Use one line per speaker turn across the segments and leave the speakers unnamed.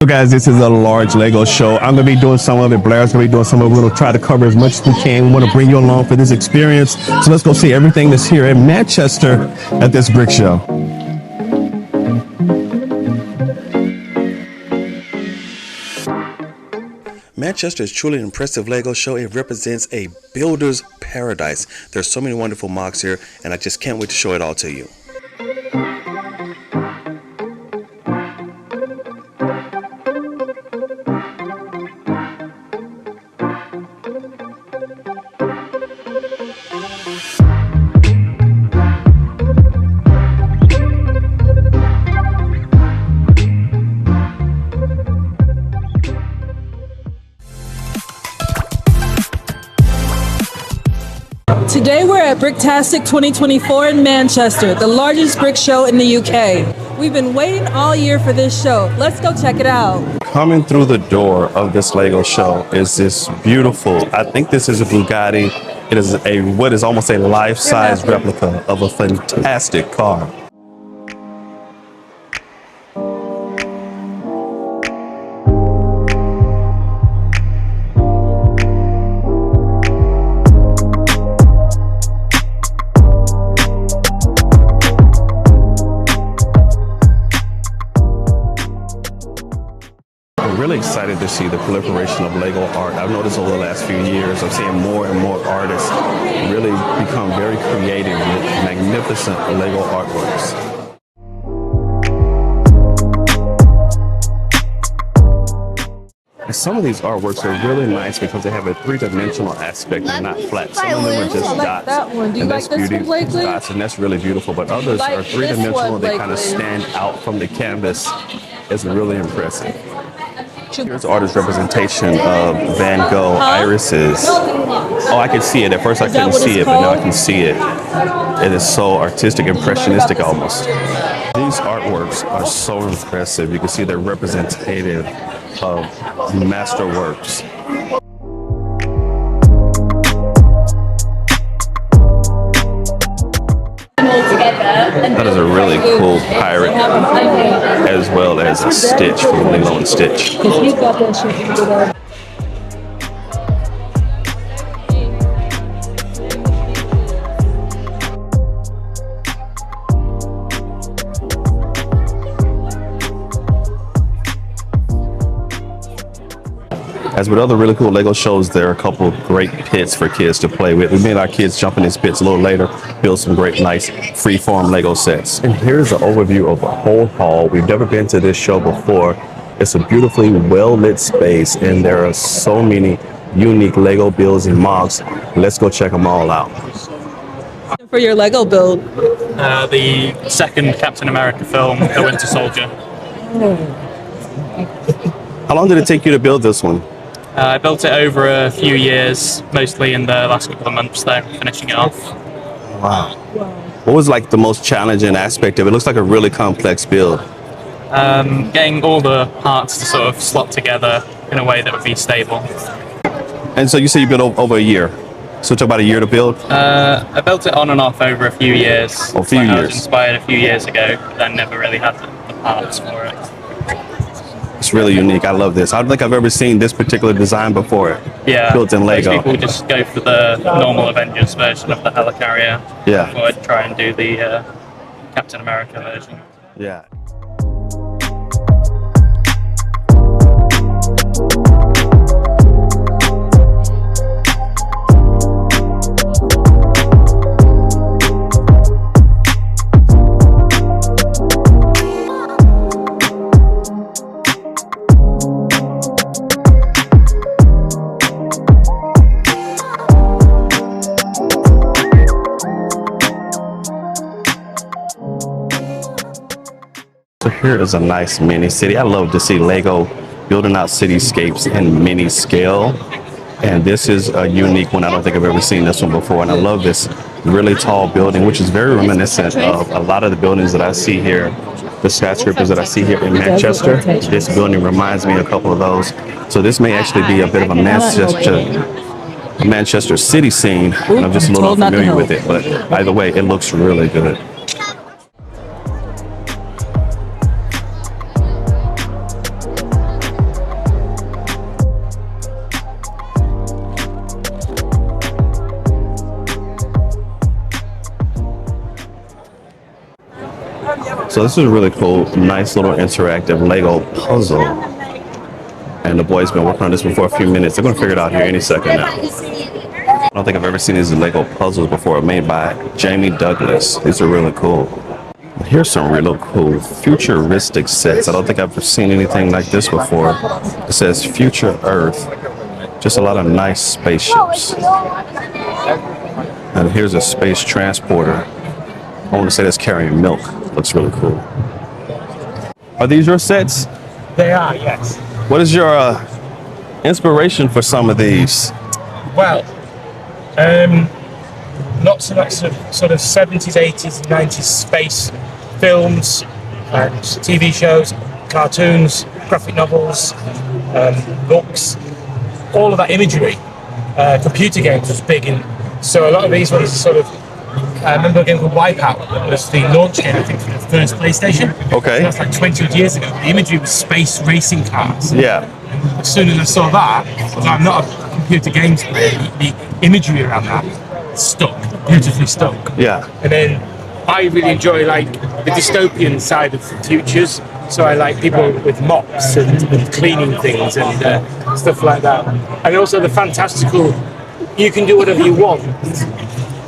So guys, this is a large Lego show. I'm gonna be doing some of it. Blair's gonna be doing some of it. We're gonna try to cover as much as we can. We want to bring you along for this experience. So let's go see everything that's here in Manchester at this brick show.
Manchester is truly an impressive Lego show. It represents a builder's paradise. There's so many wonderful MOCs here, and I just can't wait to show it all to you.
Today we're at Bricktastic 2024 in Manchester, the largest brick show in the UK. We've been waiting all year for this show. Let's go check it out.
Coming through the door of this Lego show is this beautiful, I think this is a Bugatti. It is what is almost a life-size replica of a fantastic car. Really excited to see the proliferation of Lego art. I've noticed over the last few years, I'm seeing more and more artists really become very creative with magnificent Lego artworks. And some of these artworks are really nice because they have a three-dimensional aspect and not flat. Some of them are just dots.
That one. Do you like this one, Blakely?
Dots, and that's really beautiful. But others are three-dimensional. They kind of stand out from the canvas. It's really impressive. Here's artist representation of Van Gogh irises. Oh, I can see it. At first I couldn't see it, but now I can see it. It is so artistic, impressionistic almost. These artworks are so impressive. You can see they're representative of masterworks. That is a really cool pirate, as well as a Stitch from Lilo and Stitch. As with other really cool Lego shows, there are a couple of great pits for kids to play with. We made our kids jump in these pits a little later, build some great, nice, free-form Lego sets. And here's an overview of the whole hall. We've never been to this show before. It's a beautifully well-lit space, and there are so many unique Lego builds and MOCs. Let's go check them all out.
For your Lego build?
The second Captain America film, The Winter Soldier.
How long did it take you to build this one?
I built it over a few years, mostly in the last couple of months there, finishing it off.
Wow. What was like the most challenging aspect of it? It looks like a really complex build.
Getting all the parts to sort of slot together in a way that would be stable.
And so you said you built over a year. So it took about a year to build?
I built it on and off over a few years.
A few years.
I was inspired a few years ago, but I never really had the parts for it.
It's really unique. I love this. I don't think I've ever seen this particular design before.
Yeah.
Built in Lego.
Most people just go for the normal Avengers version of the helicarrier.
Yeah.
Before I'd try and do the Captain America version.
Yeah. So here is a nice mini city. I love to see Lego building out cityscapes in mini scale. And this is a unique one. I don't think I've ever seen this one before. And I love this really tall building, which is very reminiscent of a lot of the buildings that I see here, the skyscrapers that I see here in Manchester. This building reminds me of a couple of those. So this may actually be a bit of a Manchester city scene. And I'm just a little unfamiliar with it. But either way, it looks really good. So this is really cool, nice little interactive Lego puzzle. And the boys been working on this for a few minutes. They're gonna figure it out here any second now. I don't think I've ever seen these Lego puzzles before, made by Jamie Douglas. These are really cool. Here's some really cool futuristic sets. I don't think I've ever seen anything like this before. It says Future Earth. Just a lot of nice spaceships. And here's a space transporter. I want to say that's carrying milk. Looks really cool. Are these your sets?
They are, yes.
What is your inspiration for some of these?
Well, lots of that sort of 70s, 80s, 90s space films and TV shows, cartoons, graphic novels, books, all of that imagery. Computer games was big in, so a lot of these ones are sort of, I remember a game called Wipeout, that was the launch game, I think, for the first PlayStation.
Okay.
So that's like 20 odd years ago. The imagery was space racing cars.
Yeah.
As soon as I saw that, although I'm not a computer games player, the imagery around that stuck, beautifully stuck.
Yeah.
And then I really enjoy like the dystopian side of futures. So I like people with mops and cleaning things and stuff like that. And also the fantastical, you can do whatever you want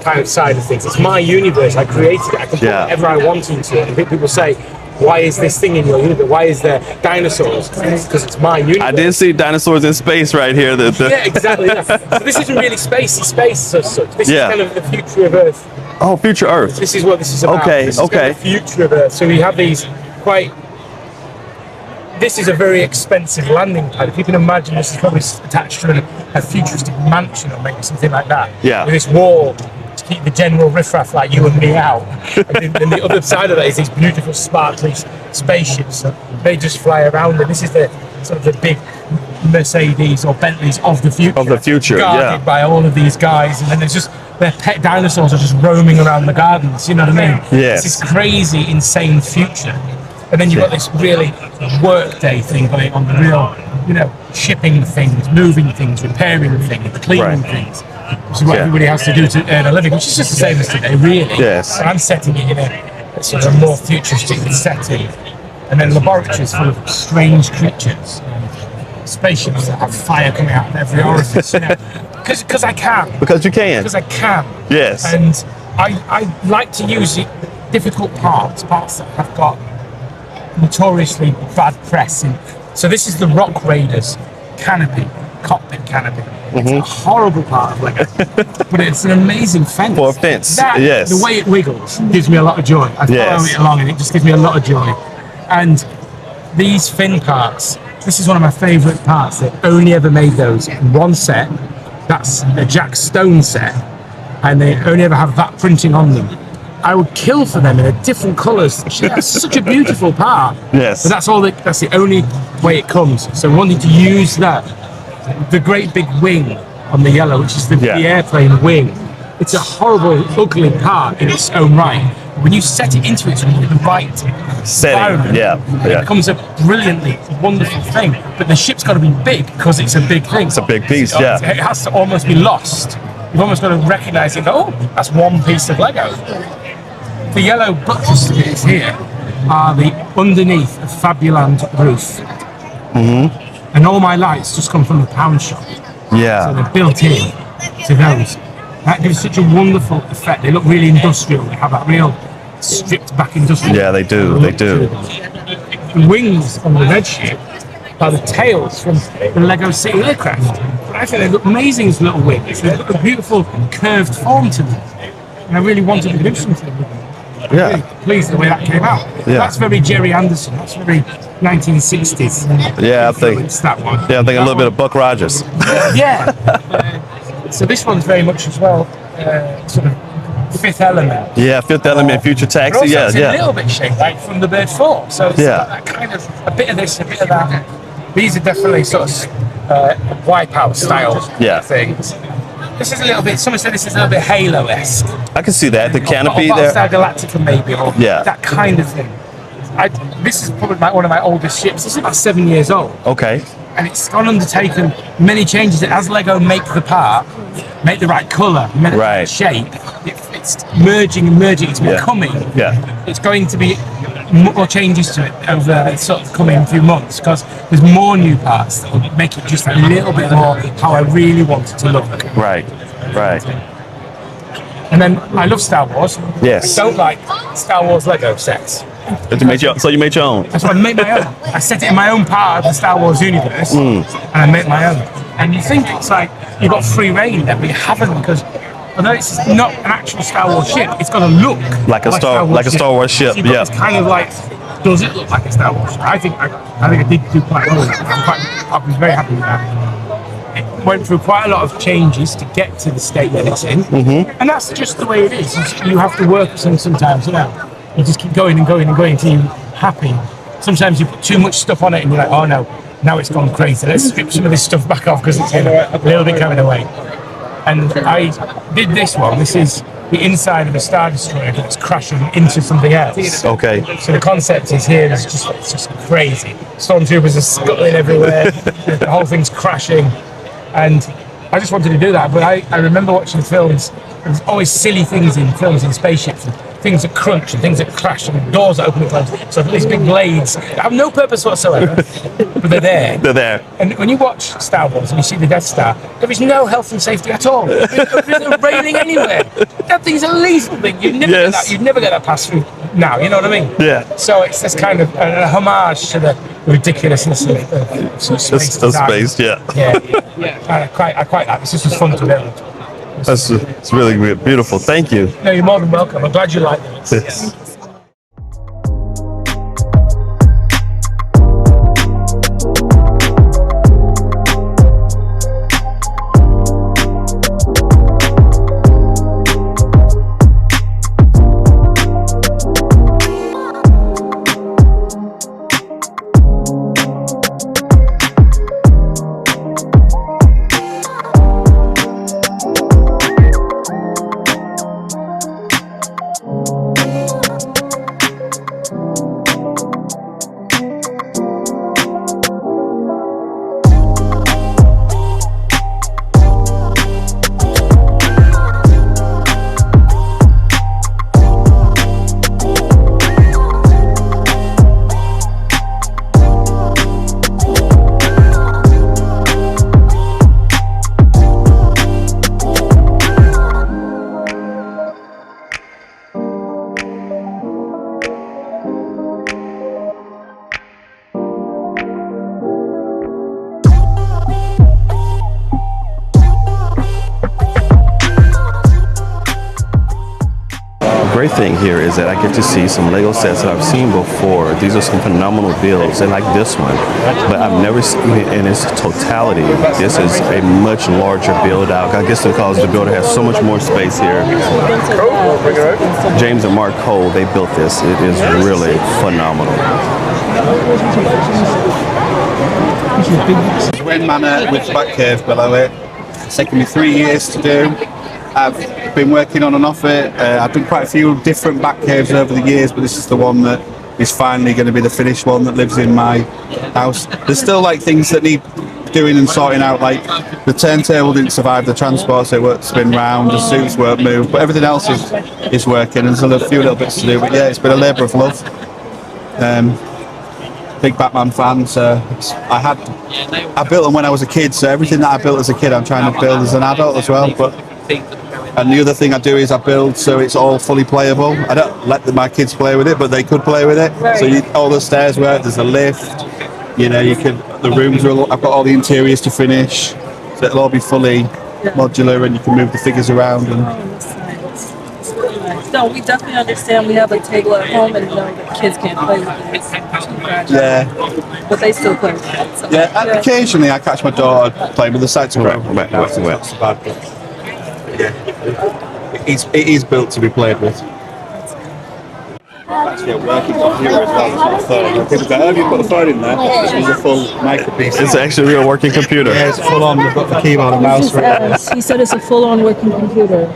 kind of side of things. It's my universe. I created it. I can put whatever I want into it. And people say, why is this thing in your universe? Why is there dinosaurs? Because it's my universe.
I did see dinosaurs in space right here.
Yeah, exactly. Yeah. So this isn't really spacey space as such. This is kind of the future of Earth.
Oh, Future Earth.
This is what this is about.
Okay,
this is kind of the future of Earth. So we have these quite... This is a very expensive landing pad. If you can imagine, this is probably attached to a futuristic mansion or maybe something like that.
Yeah.
With this wall to keep the general riffraff like you and me out. And then the other side of that is these beautiful sparkly spaceships. So they just fly around, and this is the sort of the big Mercedes or Bentleys of the future.
Of the future,
guarded by all of these guys, and then there's just their pet dinosaurs are just roaming around the gardens. You know what I mean?
Yes.
It's this crazy, insane future. And then you've got this really workday thing going on, the real, shipping things, moving things, repairing things, cleaning things, which is what everybody has to do to earn a living, which is just the same as today, really.
Yes.
And I'm setting it in a sort of more futuristic setting. And then laboratories full of strange creatures, spaceships that have fire coming out of every orifice, because I can.
Because you can.
Because I can.
Yes.
And I like to use difficult parts that have got notoriously bad press. So this is the Rock Raiders cockpit canopy. It's a horrible part of Lego, but it's an amazing fence.
For a fence, yes.
The way it wiggles gives me a lot of joy. I follow it along and it just gives me a lot of joy. And these fin parts, this is one of my favourite parts. They only ever made those in one set. That's a Jack Stone set, and they only ever have that printing on them. I would kill for them in different colours. That's such a beautiful part.
Yes.
But that's the only way it comes. So wanting to use that, the great big wing on the yellow, which is the airplane wing. It's a horrible, ugly part in its own right. When you set it into the right
setting,
it becomes a brilliantly wonderful thing. But the ship's got to be big because it's a big thing.
It's a big piece,
It has to almost be lost. You've almost got to recognise it and go, oh, that's one piece of Lego. The yellow buttress bits here are the underneath of Fabuland roof. And all my lights just come from the pound shop.
Yeah.
So they're built in to those. That gives such a wonderful effect. They look really industrial. They have that real stripped back industrial.
Yeah, they do. They do.
The wings on the red ship are the tails from the Lego City aircraft. But I think they look amazing as little wings. They've got a beautiful curved form to them. And I really wanted to do something with them. I'm really pleased the way that came out.
Yeah.
That's very Jerry Anderson. That's very 1960s.
Yeah, I think
that one.
Yeah, I'm thinking a little bit of Buck Rogers.
Yeah. So this one's very much as well, sort of Fifth Element.
Yeah, Fifth Element, Future Taxi.
Yeah, it's a little bit shaped like from the Bird 4. So it's got that kind of a bit of this, a bit of that. These are definitely sort of Wipeout style things. This is a little bit. Someone said this is a little bit Halo-esque.
I can see that. The canopy
or
there.
Galactica maybe, or that kind of thing. This is probably one of my oldest ships. This is about 7 years old.
Okay.
And it's undertaken many changes. As Lego make the part, make the right colour, make the right shape, it's merging and merging. It's becoming.
Yeah.
It's going to be more changes to it over the sort of coming few months, because there's more new parts that will make it just a little bit more how I really want it to look.
Right.
And then I love Star Wars.
Yes.
I don't like Star Wars Lego sets.
So you made your own.
That's why I made my own. I set it in my own part of the Star Wars universe, and I make my own. And you think it's like you've got free reign there, but you haven't, because although it's not an actual Star Wars ship, it's got to look
like a Star Wars ship.
So
Yeah.
it's kind of like, does it look like a Star Wars ship? I think I did do quite well. I was very happy with that. It went through quite a lot of changes to get to the state that it's in, and that's just the way it is. You have to work sometimes, you know. You just keep going and going and going until you're happy. Sometimes you put too much stuff on it and you're like, oh no, now it's gone crazy. Let's strip some of this stuff back off because it's a little bit coming away. And I did this one. This is the inside of a Star Destroyer that's crashing into something else.
Okay.
So the concept is here, it's just crazy. Stormtroopers are scuttling everywhere, the whole thing's crashing. And I just wanted to do that, but I remember watching films. There's always silly things in films in spaceships, and things that crunch and things that crash and doors that open and close. So these big blades that have no purpose whatsoever, but they're there.
They're there.
And when you watch Star Wars and you see the Death Star, there is no health and safety at all. There's no railing anywhere. That thing's a lethal thing. You'd never get that pass through now. You know what I mean?
Yeah.
So it's this kind of a homage to the ridiculousness of space.
Space, yeah.
I quite like this. This was fun to build.
It's really beautiful. Thank you.
No, you're more than welcome. I'm glad you like this.
Yes. Great thing here is that I get to see some Lego sets that I've seen before. These are some phenomenal builds, and like this one, but I've never seen it in its totality. This is a much larger build out. I guess because the builder has so much more space here. James and Mark Cole, they built this. It is really phenomenal.
Ren Manor with back cave below it. It's taken me 3 years to do. I've been working on and off it. I've done quite a few different back caves over the years, but this is the one that is finally going to be the finished one that lives in my house. There's still like things that need doing and sorting out, like the turntable didn't survive the transport, so it won't spin round, the suits won't move, but everything else is working, and there's a few little bits to do, but yeah, it's been a labour of love. Big Batman fan, so I built them when I was a kid, so everything that I built as a kid I'm trying to build as an adult as well. And the other thing I do is I build so it's all fully playable. I don't let my kids play with it, but they could play with it. So all the stairs work, there's a lift, you know, the rooms are, I've got all the interiors to finish, so it'll all be fully modular and you can move the figures around.
No, we definitely understand. We have a table at home and the kids can't play with it. It's too fragile.
Yeah.
But they still play with it. So.
Yeah, occasionally I catch my daughter playing with the sides of it is built to be played with. Actually, a working computer as well. It's not a phone. People go, oh, you've got a phone in there. This is a full micropiece.
It's actually a real working computer.
Yeah, it's full on. We've got the keyboard and mouse.
He said it's a full-on working computer.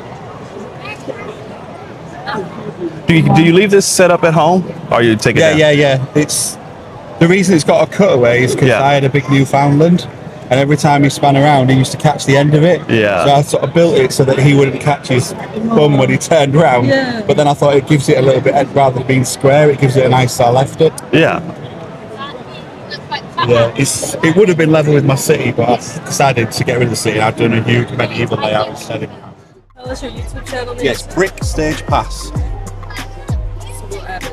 Do you leave this set up at home, or you take it down?
Yeah. It's the reason it's got a cutaway is because I had a big Newfoundland, and every time he span around, he used to catch the end of it.
Yeah.
So I sort of built it so that he wouldn't catch his bum when he turned around.
Yeah.
But then I thought it gives it a little bit, rather than being square, it gives it a nice, so I left it.
Yeah.
Yeah, it would have been level with my city, but I decided to get rid of the city. I've done a huge medieval layout instead of.
Tell us your YouTube channel.
Yes, Brick Stage Pass.
We'll add it.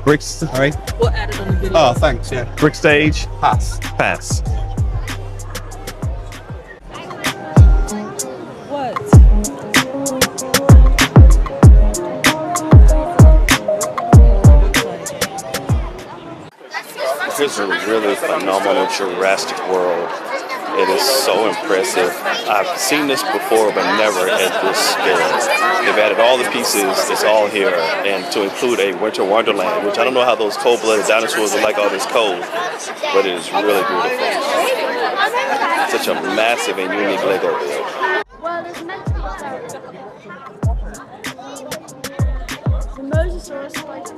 Bricks.
Sorry.
We'll add it on the video.
Oh, thanks. Yeah.
Brick stage.
Pass.
Pass.
What?
Here's a really phenomenal Jurassic World. It is so impressive. I've seen this before, but never at this scale. They've added all the pieces, it's all here, and to include a winter wonderland, which I don't know how those cold-blooded dinosaurs are like all this cold, but it is really beautiful. Such a massive and unique Lego build.
Well, there's meant to be the Mosasaurus spider.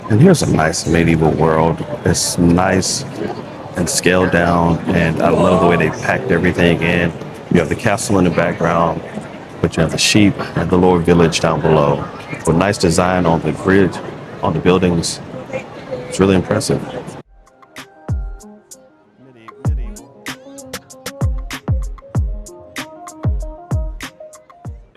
And here's a nice medieval world. It's nice and scaled down, and I love the way they packed everything in. You have the castle in the background, but you have the sheep and the lower village down below. With nice design on the grid, on the buildings. It's really impressive.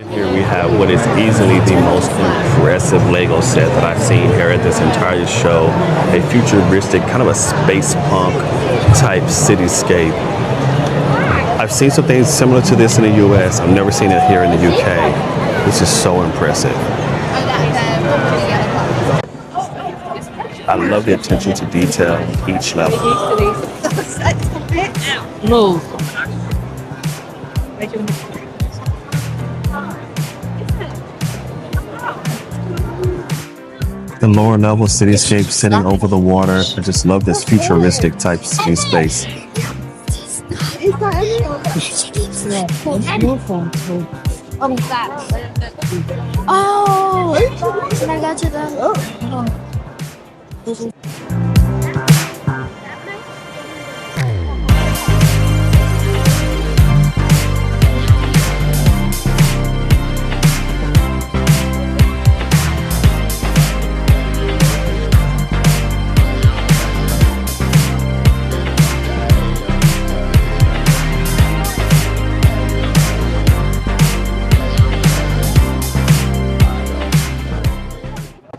Here we have what is easily the most impressive Lego set that I've seen here at this entire show. A futuristic, kind of a space punk type cityscape. I've seen some things similar to this in the US. I've never seen it here in the UK. This is so impressive. I love the attention to detail each level.
Move.
The lower level cityscape sitting over the water. I just love this futuristic type city space.
Oh, can I go to the?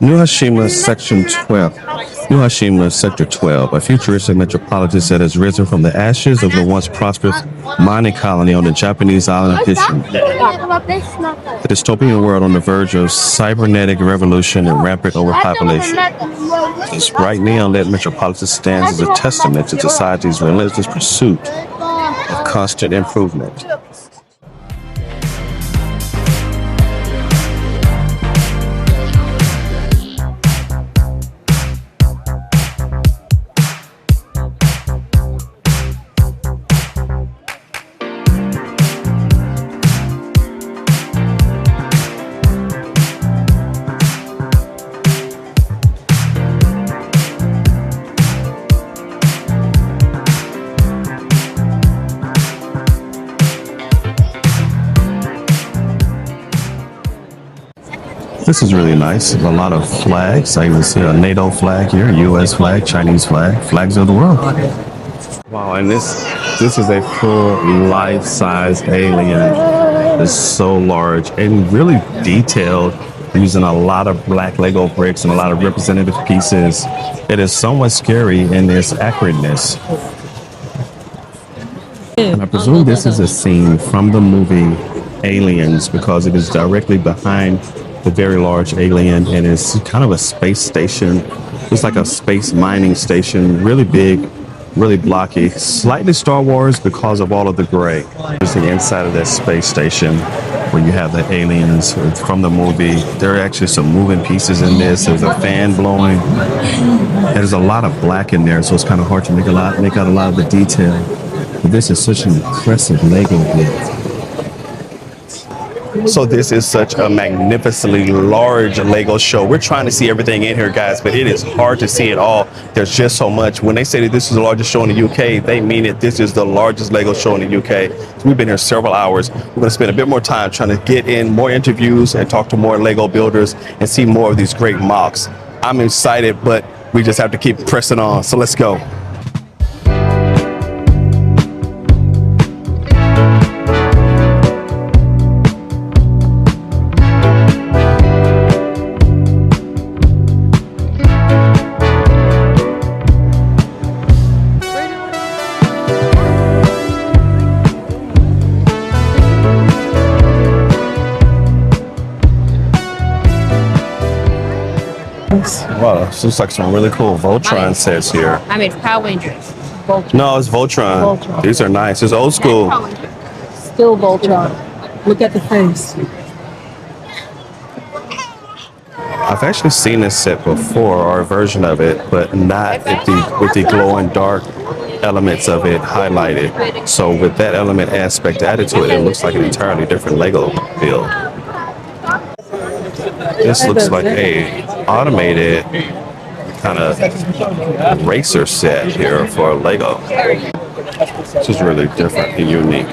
New Hashima Section 12. New Hashima Sector 12, a futuristic metropolis that has risen from the ashes of the once prosperous mining colony on the Japanese island of Hishima. The dystopian world on the verge of cybernetic revolution and rampant overpopulation. This bright neon-lit metropolis stands as a testament to society's relentless pursuit of constant improvement. This is really nice. A lot of flags. I even see a NATO flag here, US flag, Chinese flag, flags of the world. Wow, and this is a full life-size alien. It's so large and really detailed, using a lot of black Lego bricks and a lot of representative pieces. It is somewhat scary in its accurateness. And I presume this is a scene from the movie Aliens, because it is directly behind the very large alien, and it's kind of a space station. It's like a space mining station, really big, really blocky, slightly Star Wars because of all of the gray. There's the inside of that space station where you have the aliens from the movie. There are actually some moving pieces in this. There's a fan blowing. There's a lot of black in there, so it's kind of hard to make out a lot of the detail. But this is such an impressive Lego build. So this is such a magnificently large Lego show. We're trying to see everything in here, guys, but it is hard to see it all. There's just so much. When they say that this is the largest show in the UK, they mean it. This is the largest Lego show in the UK. So we've been here several hours. We're going to spend a bit more time trying to get in more interviews and talk to more Lego builders and see more of these great MOCs. I'm excited, but we just have to keep pressing on. So let's go. Wow, this looks like some really cool Voltron sets here.
I mean, Power Rangers. Voltron.
No, it's Voltron.
Voltron.
These are nice. It's old school.
Still Voltron. Look at the face.
I've actually seen this set before, or a version of it, but not with the glow and dark elements of it highlighted. So with that element aspect added to it, it looks like an entirely different Lego build. This looks like a automated kind of racer set here for Lego. This is really different and unique.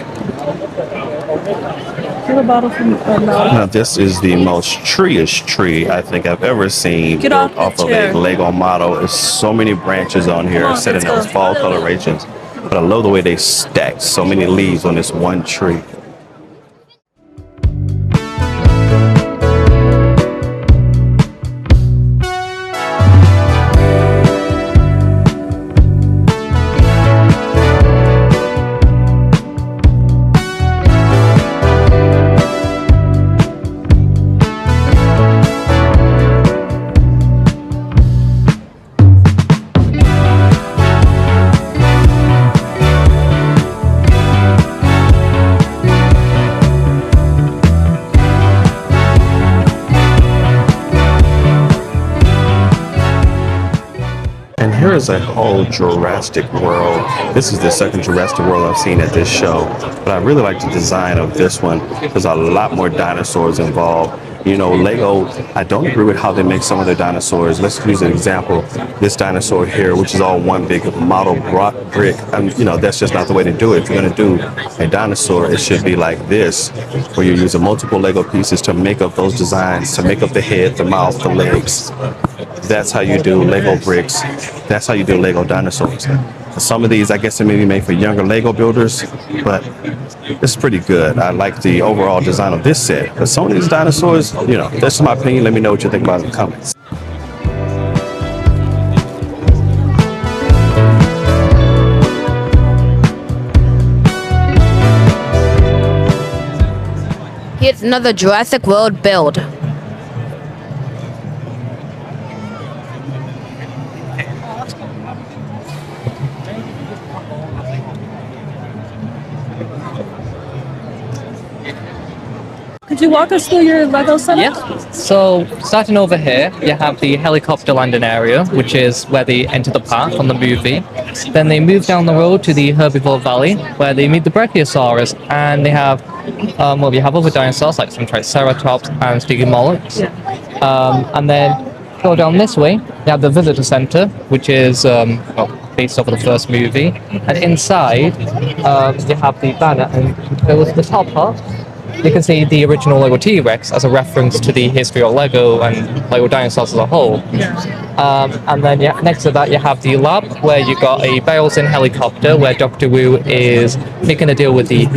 Now this is the most tree-ish tree I think I've ever seen built off of a Lego model. There's so many branches on here set in those fall colorations, but I love the way they stacked so many leaves on this one tree. Here is a whole Jurassic World. This is the second Jurassic World I've seen at this show, but I really like the design of this one. There's a lot more dinosaurs involved. You know, Lego, I don't agree with how they make some of their dinosaurs. Let's use an example. This dinosaur here, which is all one big model brick. You know, that's just not the way to do it. If you're going to do a dinosaur, it should be like this, where you're using multiple Lego pieces to make up those designs, to make up the head, the mouth, the legs. That's how you do Lego bricks. That's how you do Lego dinosaurs. Some of these, I guess, they may be made for younger Lego builders, but it's pretty good. I like the overall design of this set. But some of these dinosaurs, you know, that's my opinion. Let me know what you think about it in the comments.
Here's another Jurassic World build.
Could you walk us through your Lego setup?
Yeah. So starting over here, you have the helicopter landing area, which is where they enter the park on the movie. Then they move down the road to the Herbivore Valley, where they meet the Brachiosaurus, and they have, well, you have other dinosaurs like some Triceratops and Stygimolochs. And then go down this way, you have the visitor center, which is based off of the first movie. And inside, you have the banner, and goes to the top part. You can see the original Lego T-Rex as a reference to the history of Lego and Lego dinosaurs as a whole. And then next to that you have the lab, where you got a Biosyn helicopter, where Dr. Wu is making a deal with the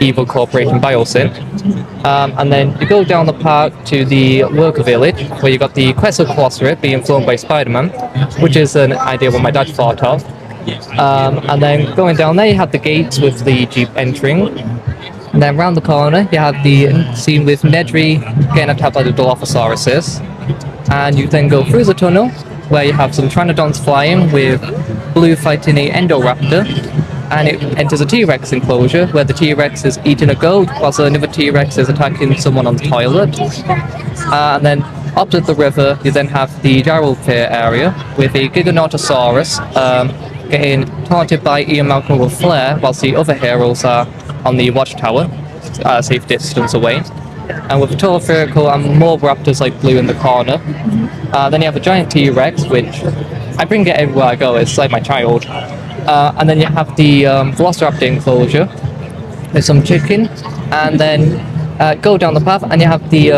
evil corporation Biosyn. And then you go down the park to the worker village, where you got the Quetzalcoatl being flown by Spider-Man, which is an idea what my dad thought of. And then going down there you have the gates with the Jeep entering. And then around the corner, you have the scene with Nedry getting attacked by the Dilophosaurus. And you then go through the tunnel, where you have some Pteranodons flying with Blue fighting a Endoraptor. And it enters a T-Rex enclosure, where the T-Rex is eating a goat, whilst another T-Rex is attacking someone on the toilet. And then opposite the river, you then have the Gyro Pier area, with a Giganotosaurus getting taunted by Ian Malcolm with Flare, whilst the other heroes are on the watchtower, safe distance away. And with a taller vehicle and more raptors like blue in the corner. Then you have a giant T-Rex, which I bring it everywhere I go. It's like my child. And then you have the Velociraptor enclosure. There's some chicken, and then go down the path, and you have the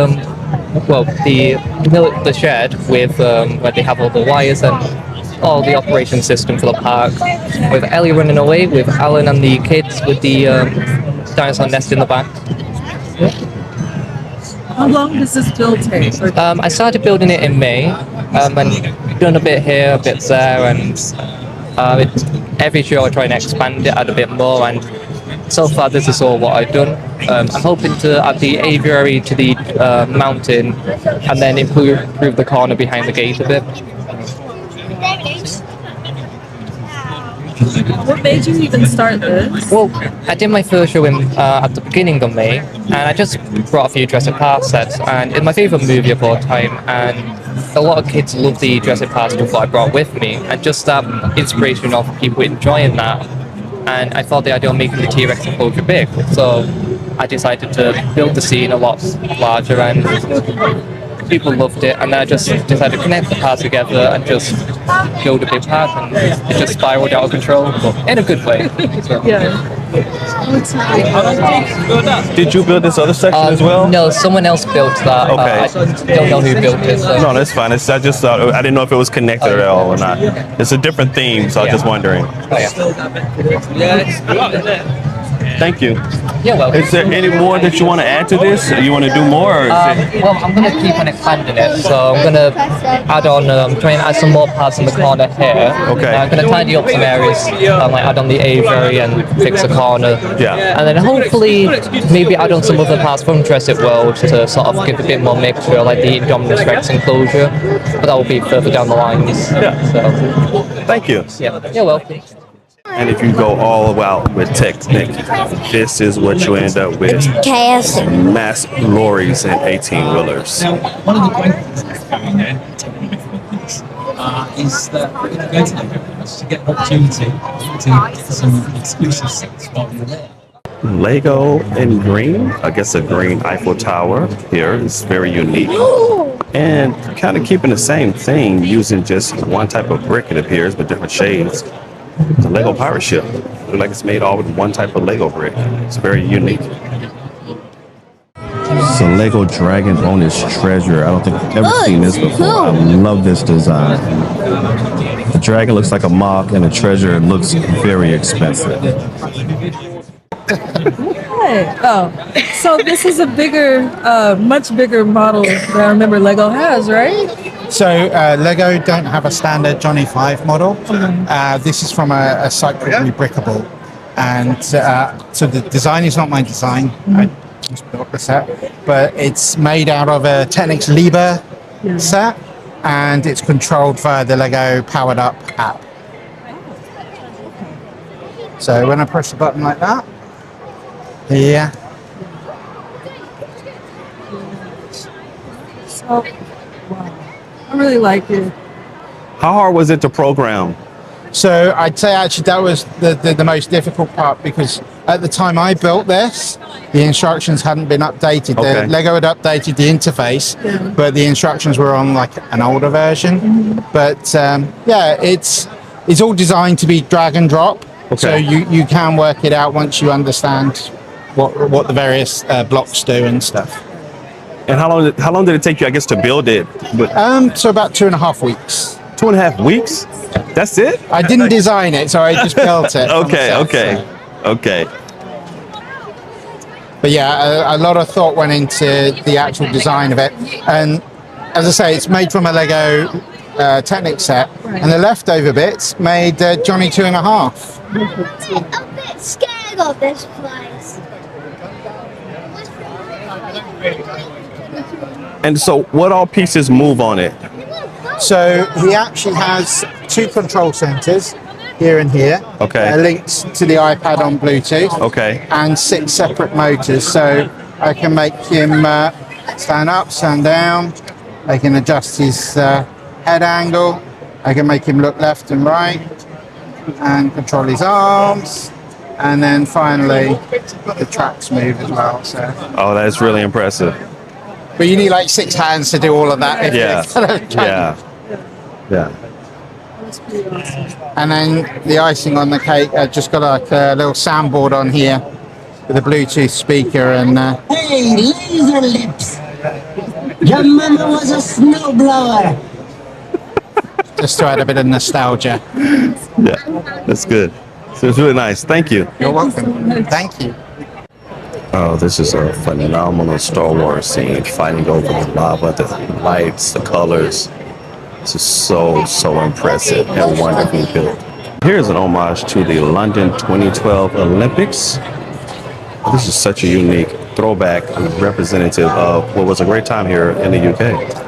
the shed with where they have all the wires and all the operation system for the park. With Ellie running away, with Alan and the kids with the dinosaur nest in the back.
How long does this build take?
I started building it in May, and done a bit here, a bit there, and every show I try and expand it, add a bit more, and so far this is all what I've done. I'm hoping to add the aviary to the mountain, and then improve the corner behind the gate a bit.
What made you even start this?
Well, I did my first show at the beginning of May, and I just brought a few Jurassic Park sets, and it's my favourite movie of all time, and a lot of kids love the Jurassic Park stuff I brought with me, and just that inspiration of people enjoying that, and I thought the idea of making the T-Rex enclosure big, so I decided to build the scene a lot larger, and people loved it, and then I just decided to connect the parts together and just build a big part, and it just spiraled out of control, but in a good way. So.
Yeah.
Did you build this other section as well?
No, someone else built that.
Okay.
I don't know who built it. So.
No, that's fine. I just thought, I didn't know if it was connected at all or not. It's a different theme, so I was just wondering.
Oh, yeah.
Thank you.
Yeah, well.
Is there any more that you want to add to this? You want to do more? Or is it...
Well, I'm going to keep on expanding it, so I'm going to add on, try and add some more parts in the corner here.
Okay.
I'm going to tidy up some areas, like add on the aviary and fix a corner.
Yeah.
And then hopefully maybe add on some other parts from Jurassic World to sort of give a bit more mixture, like the Indominus Rex enclosure, but that will be further down the lines.
Yeah.
So,
Thank you.
yeah, you're welcome.
And if you go all out with Technic, this is what you end up with.
Chaos.
Mass lorries and 18-wheelers.
One of the great things about going there is that we're going to go to Lego to get an opportunity to get some exclusive sets while you're there.
Lego in green, I guess a green Eiffel Tower here is very unique. And kind of keeping the same thing, using just one type of brick, it appears, but different shades. It's a Lego pirate ship. Looks like it's made all with one type of Lego brick. It's very unique. It's a Lego Dragon Bonus Treasure. I don't think I've ever seen this before. I love this design. The dragon looks like a mock, and the treasure looks very expensive.
Hey. Oh, so this is a bigger, much bigger model than I remember Lego has, right?
So Lego don't have a standard Johnny 5 model. This is from a site called Rebrickable. And so the design is not my design. I just built the set. But it's made out of a Technic's Libre set. And it's controlled via the Lego Powered Up app. So when I press the button like that, yeah.
So, wow. I really like it.
How hard was it to program?
So I'd say actually that was the most difficult part, because at the time I built this, the instructions hadn't been updated.
Okay.
Lego had updated the interface, but the instructions were on like an older version. But yeah, it's all designed to be drag and drop.
Okay.
So you can work it out once you understand what the various blocks do and stuff.
And how long did it take you, I guess, to build it?
So about 2.5 weeks.
2.5 weeks? That's it?
I didn't design it, so I just built it.
Okay.
But yeah, a lot of thought went into the actual design of it. And as I say, it's made from a Lego Technic set, and the leftover bits made Johnny 2.5.
I'm a bit scared of this place.
And so what all pieces move on it?
So he actually has 2 control centers, here and here.
Okay.
Linked to the iPad on Bluetooth.
Okay.
And 6 separate motors. So I can make him stand up, stand down. I can adjust his head angle. I can make him look left and right. And control his arms. And then finally, the tracks move as well. So.
Oh, that's really impressive.
But you need like 6 hands to do all of that.
Yeah.
And then the icing on the cake, I just got like a little soundboard on here with a Bluetooth speaker and.
Hey, laser lips! Your mama was a snowblower.
Just to add a bit of nostalgia.
Yeah, that's good. So it's really nice. Thank you.
You're welcome. Thank you.
Oh, this is a phenomenal Star Wars scene, fighting over the lava, the lights, the colors. This is so impressive and wonderfully built. Here's an homage to the London 2012 Olympics. This is such a unique throwback representative of what was a great time here in the UK.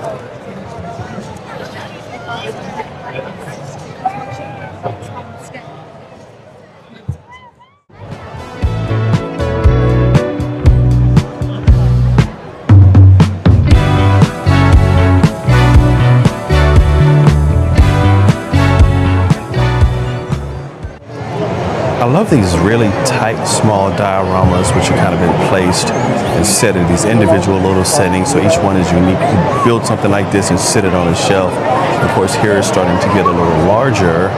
I love these really tight, small dioramas which have kind of been placed and set in these individual little settings, so each one is unique. You can build something like this and sit it on a shelf. Of course, here it's starting to get a little larger.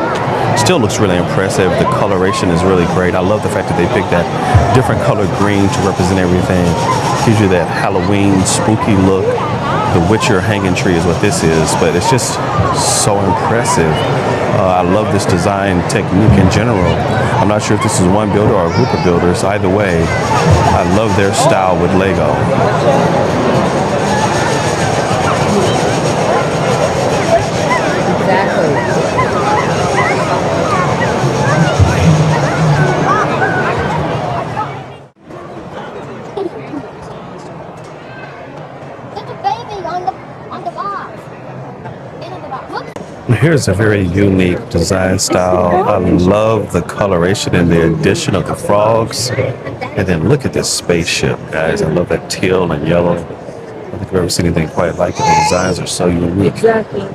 Still looks really impressive. The coloration is really great. I love the fact that they picked that different color green to represent everything. Gives you that Halloween spooky look. The Witcher hanging tree is what this is, but it's just so impressive. I love this design technique in general. I'm not sure if this is one builder or a group of builders. Either way, I love their style with Lego. Here's a very unique design style. I love the coloration and the addition of the frogs. And then look at this spaceship, guys. I love that teal and yellow. I don't think I've ever seen anything quite like it. The designs are so unique.
Exactly.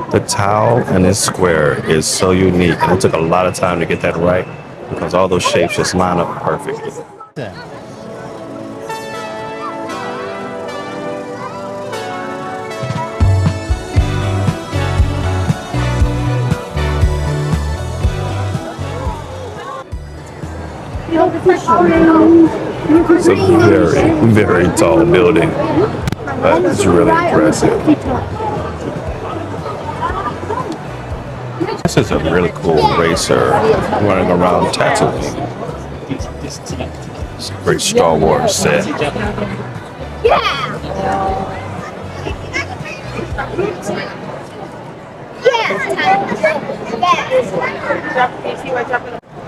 The tile in this square is so unique, and it took a lot of time to get that right because all those shapes just line up perfectly. It's a very, very tall building, but it's really impressive. This is a really cool racer running around Tatooine. It's a great Star Wars set.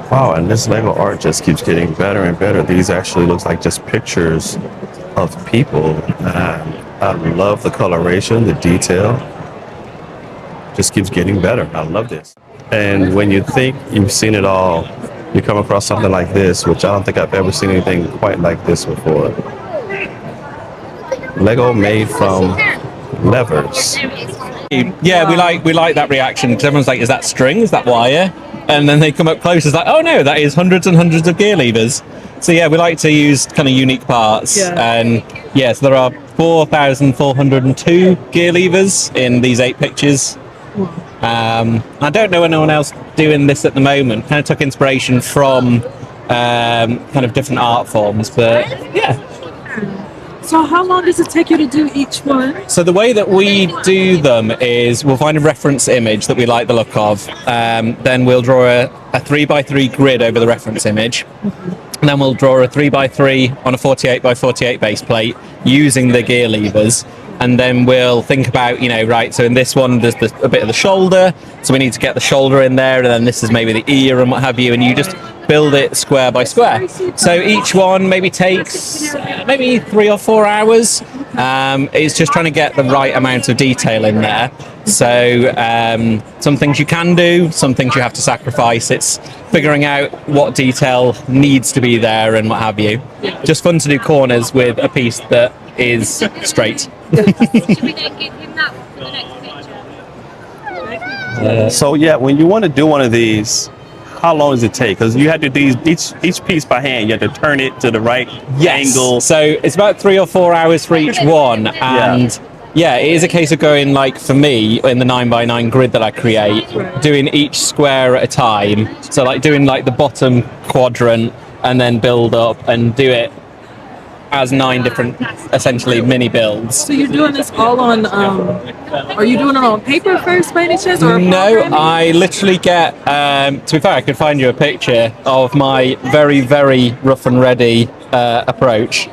Wow, and this Lego art just keeps getting better and better. These actually looks like just pictures of people. And I love the coloration, the detail. Just keeps getting better. I love this. And when you think you've seen it all, you come across something like this, which I don't think I've ever seen anything quite like this before. Lego made from levers.
Yeah, we like that reaction because everyone's like, is that string? Is that wire? And then they come up close, it's like, oh no, that is hundreds and hundreds of gear levers. So yeah, we like to use kind of unique parts. And yes, there are 4,402 gear levers in these 8 pictures. I don't know anyone else doing this at the moment. Kind of took inspiration from kind of different art forms, but yeah.
So how long does it take you to do each one?
So the way that we do them is we'll find a reference image that we like the look of, then we'll draw a 3x3 grid over the reference image, and then we'll draw a 3x3 on a 48x48 base plate using the gear levers. And then we'll think about, right, so in this one there's a bit of the shoulder, so we need to get the shoulder in there, and then this is maybe the ear and what have you, and you just build it square by square. So each one maybe takes maybe 3 or 4 hours, It's just trying to get the right amount of detail in there. So some things you can do, some things you have to sacrifice. It's figuring out what detail needs to be there and what have you. Just fun to do corners with a piece that is straight.
Should we then give him that one for the next picture?
So yeah, when you want to do one of these, how long does it take? Because you have to do each piece by hand. You have to turn it to the right angle.
So it's about 3 or 4 hours for each one, and yeah, it is a case of going, like for me in the 9x9 grid that I create, doing each square at a time. So like doing like the bottom quadrant and then build up and do it as 9 different essentially mini builds.
So you're doing this all on, are you doing it on paper first by any chance? Or
No, I literally get, to be fair, I could find you a picture of my very, very rough and ready approach.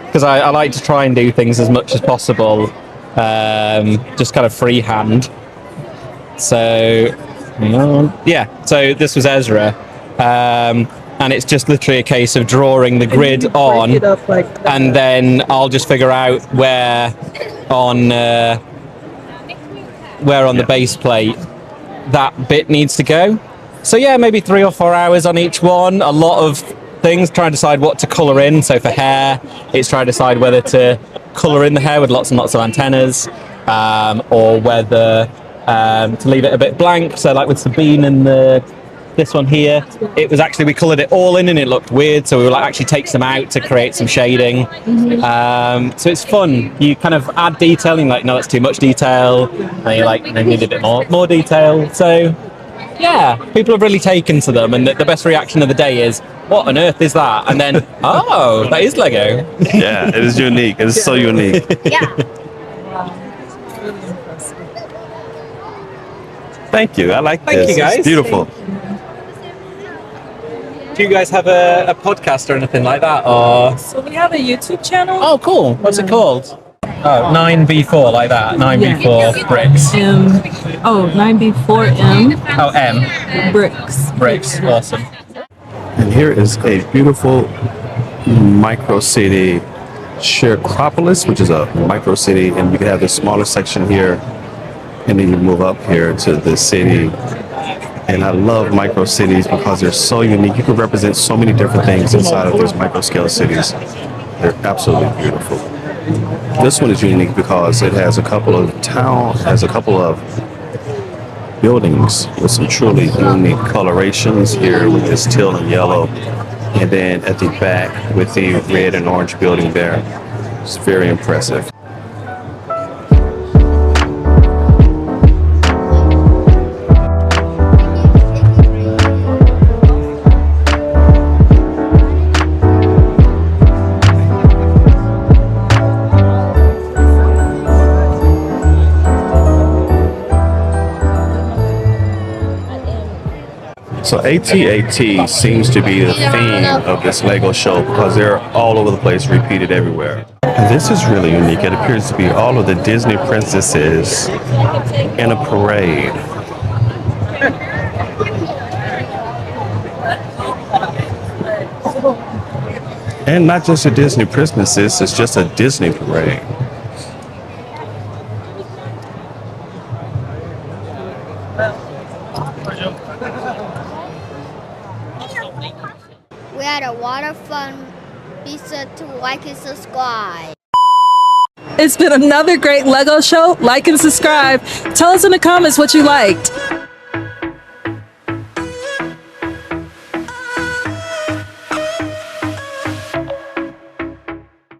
Because I like to try and do things as much as possible, just kind of freehand. So, yeah, so this was Ezra. And it's just literally a case of drawing the grid on, and then I'll just figure out where on the base plate that bit needs to go. So yeah, maybe 3 or 4 hours on each one. A lot of things, trying to decide what to colour in. So for hair, it's trying to decide whether to colour in the hair with lots and lots of antennas, or whether to leave it a bit blank. So like with Sabine and this one here, it was actually, we coloured it all in and it looked weird, so we were like actually take some out to create some shading. So it's fun. You kind of add detail and you're like, no, that's too much detail, and you're like, no, you need a bit more detail. So yeah, people have really taken to them, and the best reaction of the day is, what on earth is that? And then, oh, that is Lego.
Yeah, it is unique. It is so unique.
Yeah.
Thank you. I like this.
Thank you, guys.
It's beautiful.
Do you guys have a podcast or anything like that? Or
So we have a YouTube channel.
oh, cool. What's it called? Oh, 9B4, like that. 9B4 Bricks.
9B4M.
Oh, M.
Bricks.
Bricks. Awesome.
And here is a beautiful micro city, Sharecropolis, which is a micro city, and you can have this smaller section here, and then you move up here to the city. And I love micro cities because they're so unique. You can represent so many different things inside of these micro scale cities. They're absolutely beautiful. This one is unique because it has a couple of buildings with some truly unique colorations here with this teal and yellow, and then at the back with the red and orange building there. It's very impressive. So AT-AT seems to be the theme of this Lego show because they're all over the place, repeated everywhere. And this is really unique. It appears to be all of the Disney princesses in a parade. And not just a Disney princesses, it's just a Disney parade.
We had a water fun. Be sure to like and subscribe.
It's been another great Lego show. Like and subscribe. Tell us in the comments what you liked.